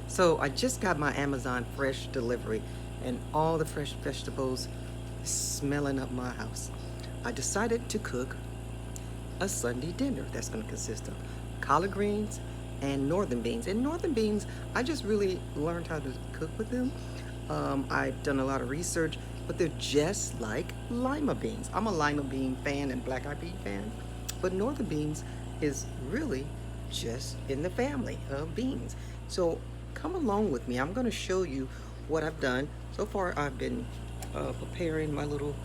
So I just got my Amazon Fresh delivery, and all the fresh vegetables smelling up my house. I decided to cook a Sunday dinner that's going to consist of collard greens and northern beans. And northern beans, I just really learned how to cook with them. I've done a lot of research, but they're just like lima beans. I'm a lima bean fan and black eyed pea fan, but northern beans is really just in the family of beans. So come along with me. I'm going to show you what I've done. So far, I've been preparing my little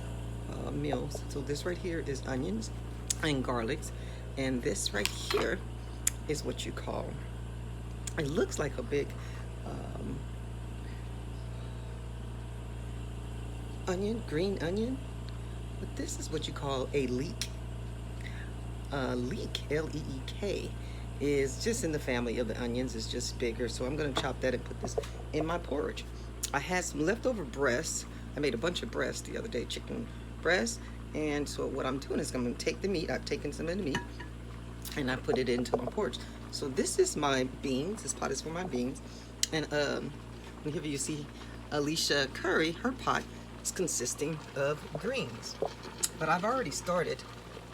meals. So this right here is onions and garlics, and this right here is what you call, it looks like a big onion, green onion, but this is what you call a leek. Leek, L-E-E-K, is just in the family of the onions. It's just bigger, so I'm going to chop that and put this in my porridge. I had some leftover breasts. I made a bunch of breasts the other day, chicken breasts, and so what I'm doing is I'm going to take the meat. I've taken some of the meat and I put it into my porridge. So this is my beans. This pot is for my beans, and here you see Alicia Curry. Her pot is consisting of greens, but I've already started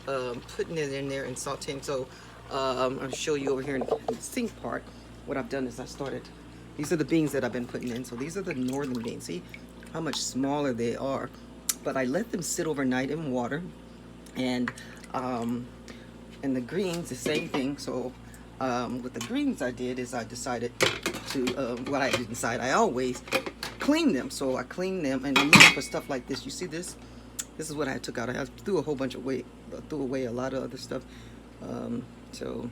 putting it in there and sauteing. So I'll show you over here in the sink part. What I've done is I started, these are the beans that I've been putting in. So these are the northern beans. See how much smaller they are, but I let them sit overnight in water. And the greens, the same thing. So with the greens I did is I decided to, what I did decide, I always clean them. So I clean them, and I'm looking for stuff like this. You see this? This is what I took out. I threw a whole bunch of threw away a lot of other stuff. So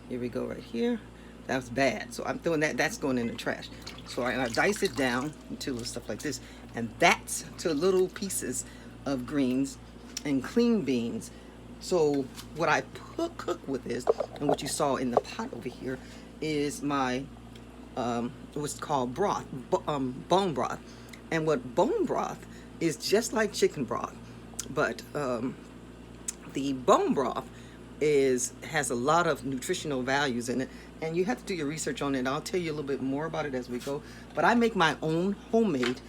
here we go right here. That was bad. So I'm throwing that. That's going in the trash. So I dice it down into stuff like this, and that's to little pieces of greens and clean beans. So what I cook with is, and what you saw in the pot over here, is my what's called broth, bone broth. And what bone broth is just like chicken broth, but the bone broth has a lot of nutritional values in it, and you have to do your research on it. I'll tell you a little bit more about it as we go. But I make my own homemade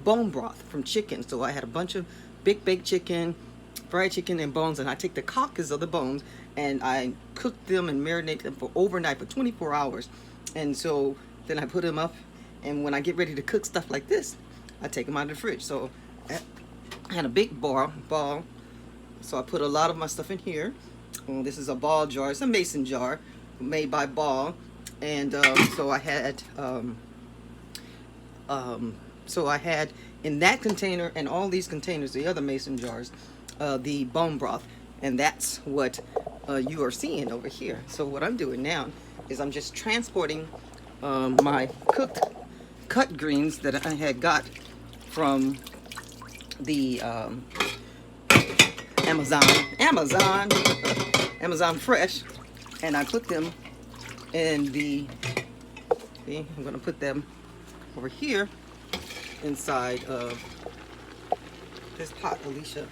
bone broth from chicken. So I had a bunch of big baked chicken, fried chicken, and bones, and I take the carcass of the bones and I cook them and marinate them for overnight for 24 hours. And so then I put them up, and when I get ready to cook stuff like this, I take them out of the fridge. So I had a big ball, so I put a lot of my stuff in here. This is a ball jar. It's a mason jar made by Ball, and so I had in that container and all these containers, the other mason jars, the bone broth, and that's what you are seeing over here. So what I'm doing now is I'm just transporting my cut greens that I had got from the Amazon Fresh, and I put them in the, see, I'm gonna put them over here inside of this pot. Alicia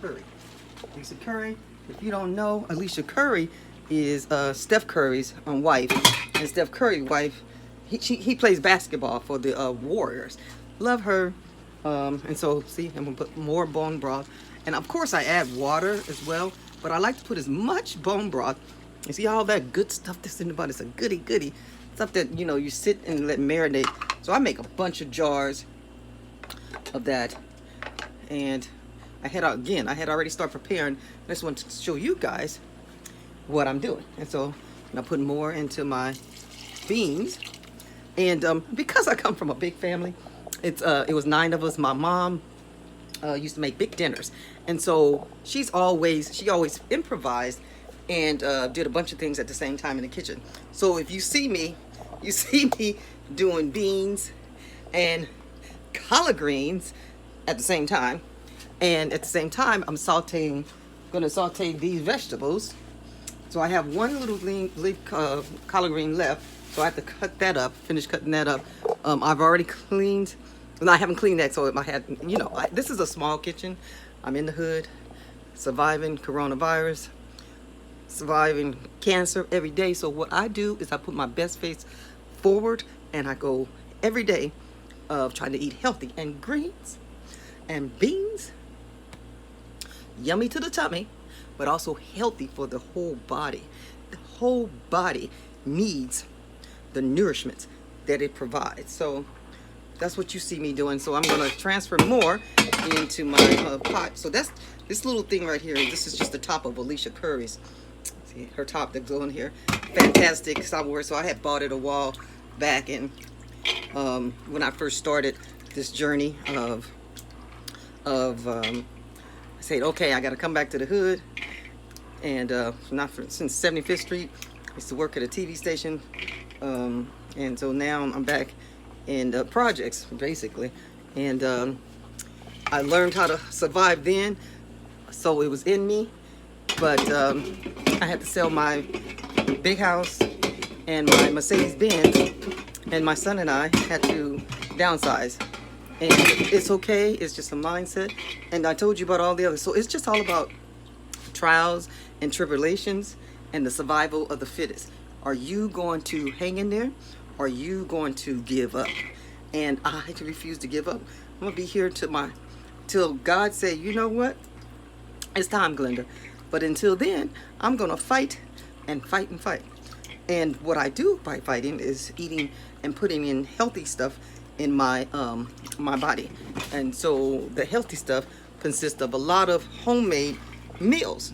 Curry. Alicia Curry, if you don't know, Alicia Curry is Steph Curry's wife, and Steph Curry's wife, he plays basketball for the Warriors. Love her. And so see, I'm gonna put more bone broth, and of course I add water as well, but I like to put as much bone broth. You see all that good stuff that's in the bottom. It's a goody stuff that, you know, you sit and let marinate. So I make a bunch of jars of that, and I had already started preparing. I just want to show you guys what I'm doing. And so I put more into my beans, and because I come from a big family, it was 9 of us. My mom used to make big dinners, and so she always improvised and did a bunch of things at the same time in the kitchen. So if you see me doing beans and collard greens at the same time, and at the same time I'm gonna saute these vegetables. So I have one little leaf collard green left, so I have to cut that up, finish cutting that up. I've already cleaned. No, I haven't cleaned that, so I had, you know, this is a small kitchen. I'm in the hood, surviving coronavirus. surviving cancer every day. So what I do is I put my best face forward, and I go every day of trying to eat healthy, and greens and beans, yummy to the tummy, but also healthy for the whole body. The whole body needs the nourishment that it provides. So that's what you see me doing. So I'm going to transfer more into my pot. So that's this little thing right here. This is just the top of Alicia Curry's. See her top that goes in here. Fantastic silverware. So I had bought it a while back, and when I first started this journey of I said, okay, I got to come back to the hood, and since 75th Street. I used to work at a TV station, and so now I'm back in projects basically, and I learned how to survive then, so it was in me, but I had to sell my big house and my Mercedes-Benz, and my son and I had to downsize. And it's okay, it's just a mindset. And I told you about all the others. So it's just all about trials and tribulations and the survival of the fittest. Are you going to hang in there? Or are you going to give up? And I refuse to give up. I'm going to be here till God say, you know what? It's time, Glenda. But until then, I'm going to fight and fight and fight. And what I do by fighting is eating and putting in healthy stuff in my my body. And so the healthy stuff consists of a lot of homemade meals.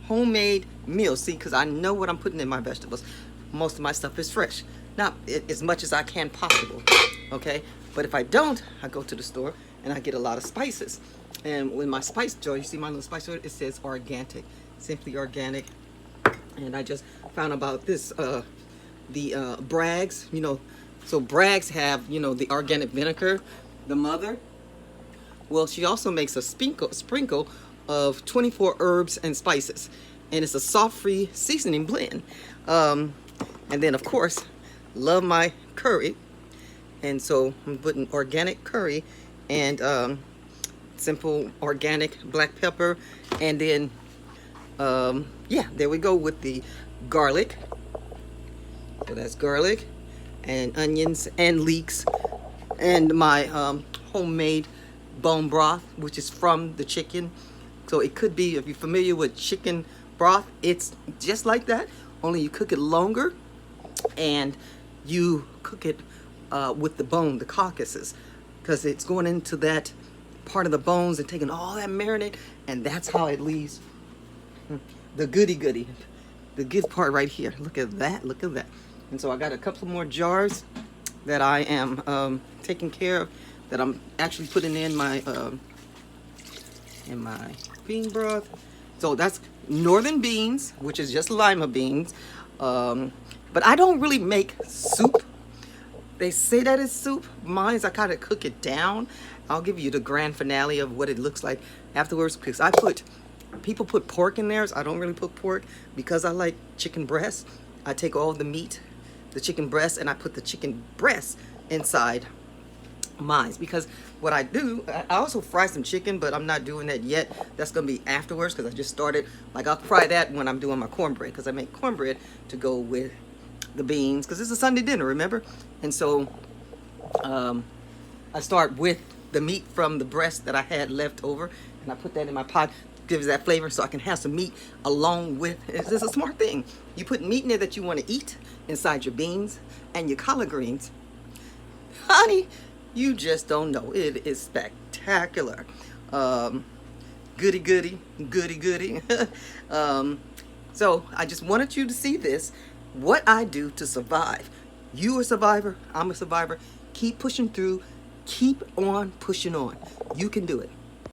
See, because I know what I'm putting in my vegetables. Most of my stuff is fresh, not as much as I can possible, okay? But if I don't, I go to the store and I get a lot of spices. And when my spice jar, you see my little spice jar, it says organic, simply organic. And I just found about this, the Bragg's, you know. So Bragg's have, you know, the organic vinegar, the mother. Well, she also makes a sprinkle of 24 herbs and spices. And it's a salt-free seasoning blend. And then, of course, love my curry. And so I'm putting organic curry and simple organic black pepper. And then, yeah, there we go with the garlic. So that's garlic and onions and leeks, and my homemade bone broth, which is from the chicken. So it could be, if you're familiar with chicken broth, it's just like that, only you cook it longer and you cook it with the bone, the carcasses, because it's going into that part of the bones and taking all that marinade, and that's how it leaves the goody, the good part right here. Look at that, look at that. And so I got a couple more jars that I am taking care of, that I'm actually putting in my bean broth. So that's northern beans, which is just lima beans. But I don't really make soup. They say that it's soup. Mine's, I kind of cook it down. I'll give you the grand finale of what it looks like afterwards, because people put pork in theirs. I don't really put pork because I like chicken breast. I take all the meat, the chicken breast, and I put the chicken breast inside mine, because what I do, I also fry some chicken, but I'm not doing that yet. That's gonna be afterwards, because I just started. Like, I'll fry that when I'm doing my cornbread, because I make cornbread to go with the beans, because it's a Sunday dinner, remember? And so I start with the meat from the breast that I had left over, and I put that in my pot, gives that flavor, so I can have some meat along with. It's a smart thing. You put meat in there that you want to eat inside your beans and your collard greens. Honey, you just don't know. It is spectacular. Goody. So I just wanted you to see this, what I do to survive. You a survivor, I'm a survivor. Keep pushing through. Keep on pushing on. You can do it.